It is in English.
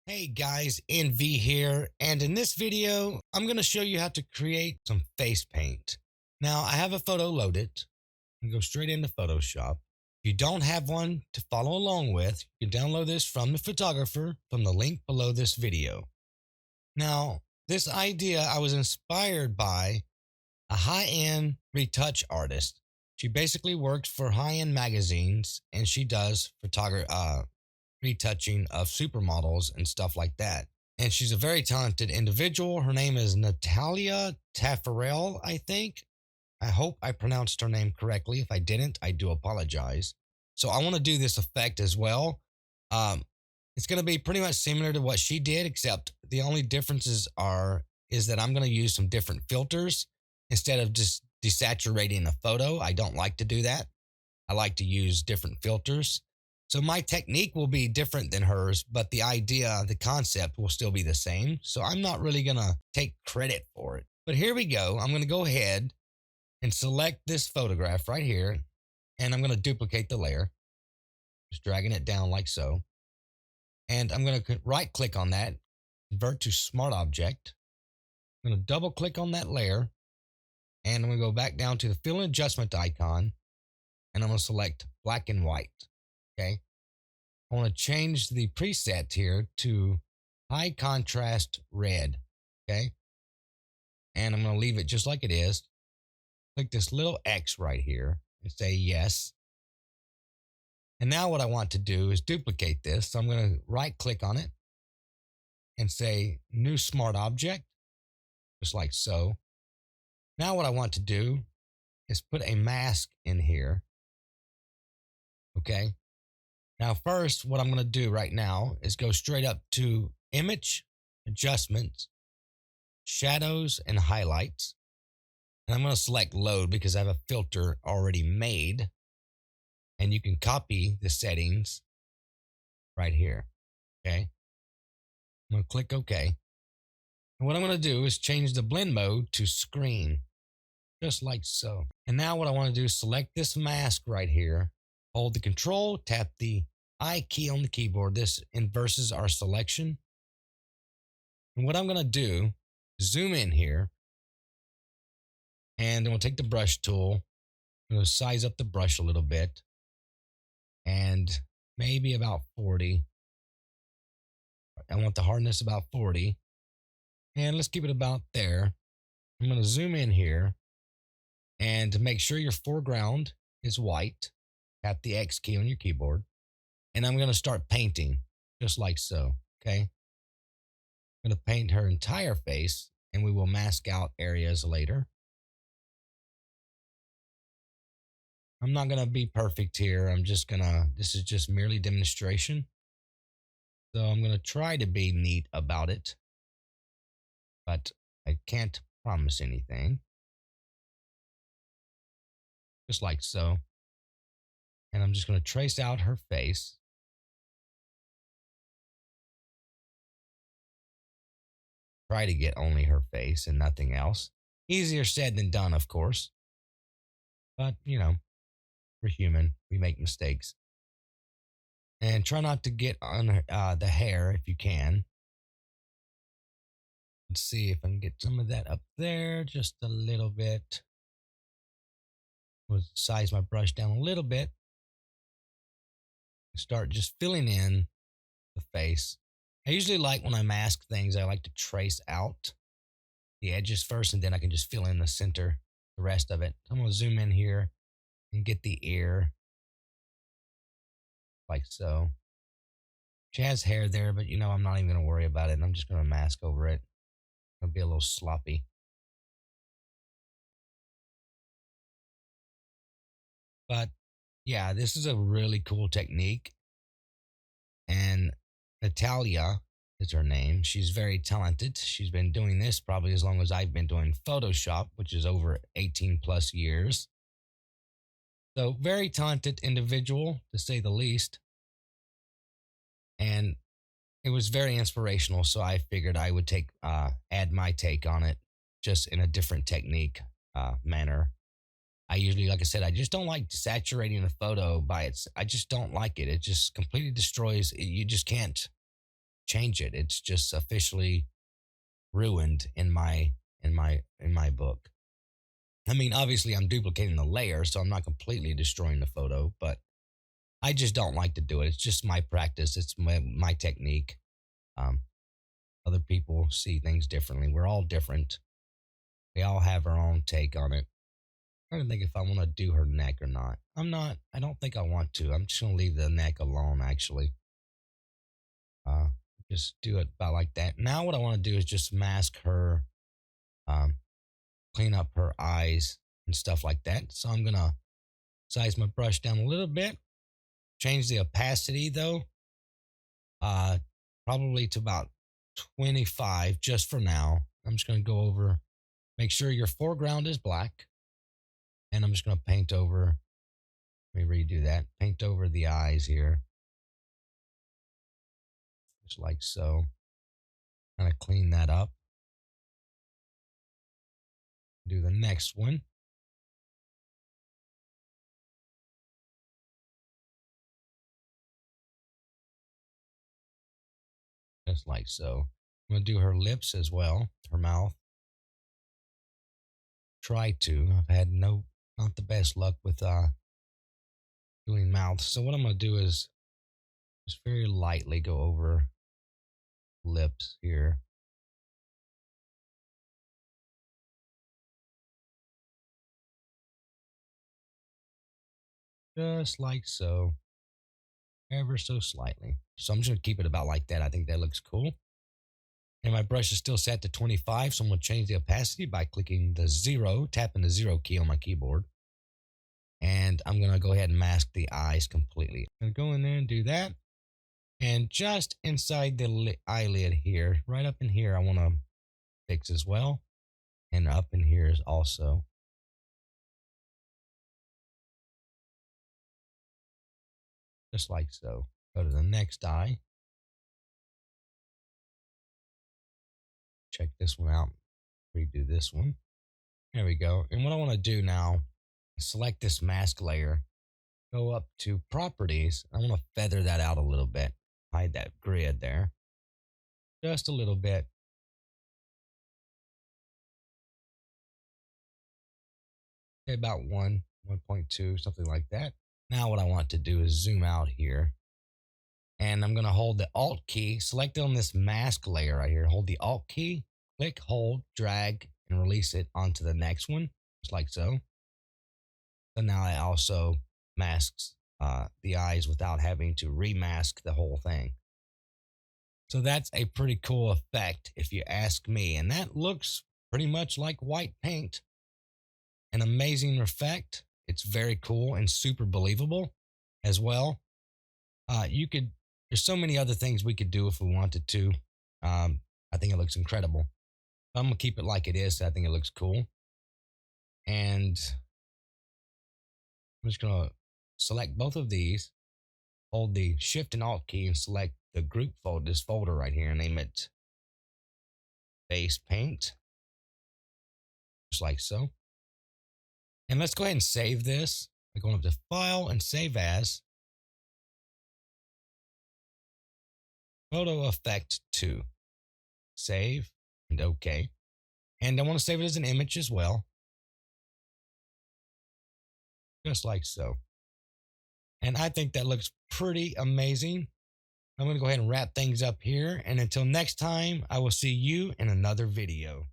Hey guys, NV here, and in this video, I'm going to show you how to create some face paint. Now, I have a photo loaded. You can go straight into Photoshop. If you don't have one to follow along with, you can download this from the photographer from the link below this video. Now, this idea I was inspired by a high-end retouch artist. She basically works for high-end magazines and she does retouching of supermodels and stuff like that. And she's a very talented individual. Her name is Natalia Taffarel, I think. I hope I pronounced her name correctly. If I didn't, I do apologize. So I want to do this effect as well. Um, it's going to be pretty much similar to what she did, except the only differences is that I'm going to use some different filters instead of just desaturating a photo. I don't like to do that. I like to use different filters. So my technique will be different than hers, but the idea, the concept will still be the same. So I'm not really going to take credit for it. But here we go. I'm going to go ahead and select this photograph right here. And I'm going to duplicate the layer. Just dragging it down like so. And I'm going to right click on that, convert to smart object. I'm going to double click on that layer. And I'm going to go back down to the fill and adjustment icon. And I'm going to select black and white. Okay. I want to change the preset here to high contrast red. Okay. And I'm going to leave it just like it is. Click this little X right here and say yes. And now what I want to do is duplicate this. So I'm going to right click on it and say new smart object, just like so. Now what I want to do is put a mask in here. Okay. Now, first, what I'm going to do right now is go straight up to Image, Adjustments, Shadows, and Highlights. And I'm going to select Load because I have a filter already made. And you can copy the settings right here. Okay. I'm going to click OK. And what I'm going to do is change the blend mode to Screen, just like so. And now what I want to do is select this mask right here. Hold the control, tap the I key on the keyboard. This inverses our selection. And what I'm going to do, zoom in here. And I'm going to take the brush tool. I'm going to size up the brush a little bit. And maybe about 40. I want the hardness about 40. And let's keep it about there. I'm going to zoom in here. And make sure your foreground is white. Tap the X key on your keyboard. And I'm going to start painting just like so. Okay. I'm going to paint her entire face and we will mask out areas later. I'm not going to be perfect here. This is just merely demonstration. So I'm going to try to be neat about it, but I can't promise anything. Just like so. And I'm just going to trace out her face. Try to get only her face and nothing else. Easier said than done, of course. But, we're human. We make mistakes. And try not to get on the hair if you can. Let's see if I can get some of that up there. Just a little bit. We'll size my brush down a little bit. Start just filling in the face. I usually like when I mask things, I like to trace out the edges first and then I can just fill in the center, the rest of it. I'm going to zoom in here and get the ear like so. She has hair there, but I'm not even going to worry about it. I'm just going to mask over it. It'll be a little sloppy. But yeah, this is a really cool technique. And Natalia is her name. She's very talented. She's been doing this probably as long as I've been doing Photoshop, which is over 18 plus years. So very talented individual, to say the least. And it was very inspirational. So I figured I would add my take on it, just in a different technique manner. I usually, like I said, I just don't like saturating a photo by its. I just don't like it. It just completely destroys. You just can't. change it. It's just officially ruined in my book. I mean, obviously I'm duplicating the layer, so I'm not completely destroying the photo, but I just don't like to do it. It's just my practice. It's my technique. Um, Other people see things differently. We're all different. We all have our own take on it. I'm trying to think if I want to do her neck or not. I'm not. I don't think I want to. I'm just gonna leave the neck alone. Actually, uh, just do it about like that. Now, what I want to do is just mask her, um, clean up her eyes and stuff like that. So I'm gonna size my brush down a little bit. Change the opacity though, uh, probably to about 25 just for now. I'm just gonna go over, make sure your foreground is black, and I'm just gonna paint over. Let me redo that. Paint over the eyes here, just like so. Kind of clean that up. Do the next one, just like so. I'm gonna do her lips as well, her mouth. Try to. I've had not the best luck with doing mouth. So what I'm gonna do is just very lightly go over lips here, just like so, ever so slightly. So I'm just gonna keep it about like that. I think that looks cool. And my brush is still set to 25, so I'm gonna change the opacity by clicking the zero, tapping the zero key on my keyboard. And I'm gonna go ahead and mask the eyes completely. I'm gonna go in there and do that. And just inside the eyelid here, right up in here, I wanna fix as well. And up in here is also, just like so. Go to the next eye. Check this one out. Redo this one. There we go. And what I want to do now is select this mask layer, go up to properties. I want to feather that out a little bit, hide that grid there just a little bit. Okay, about 1.2, something like that. Now, what I want to do is zoom out here, and I'm going to hold the Alt key, select it on this mask layer right here. Hold the Alt key, click, hold, drag, and release it onto the next one, just like so. So now it also masks the eyes without having to remask the whole thing. So that's a pretty cool effect if you ask me. And that looks pretty much like white paint. An amazing effect. It's very cool and super believable as well. There's so many other things we could do if we wanted to. I think it looks incredible. I'm going to keep it like it is. I think it looks cool. And I'm just going to select both of these, hold the Shift and Alt key, and select the group folder, this folder right here, and name it Base Paint, just like so. And let's go ahead and save this by going up to File and Save As. Photo Effect 2. Save and OK. And I want to save it as an image as well, just like so. And I think that looks pretty amazing. I'm going to go ahead and wrap things up here. And until next time, I will see you in another video.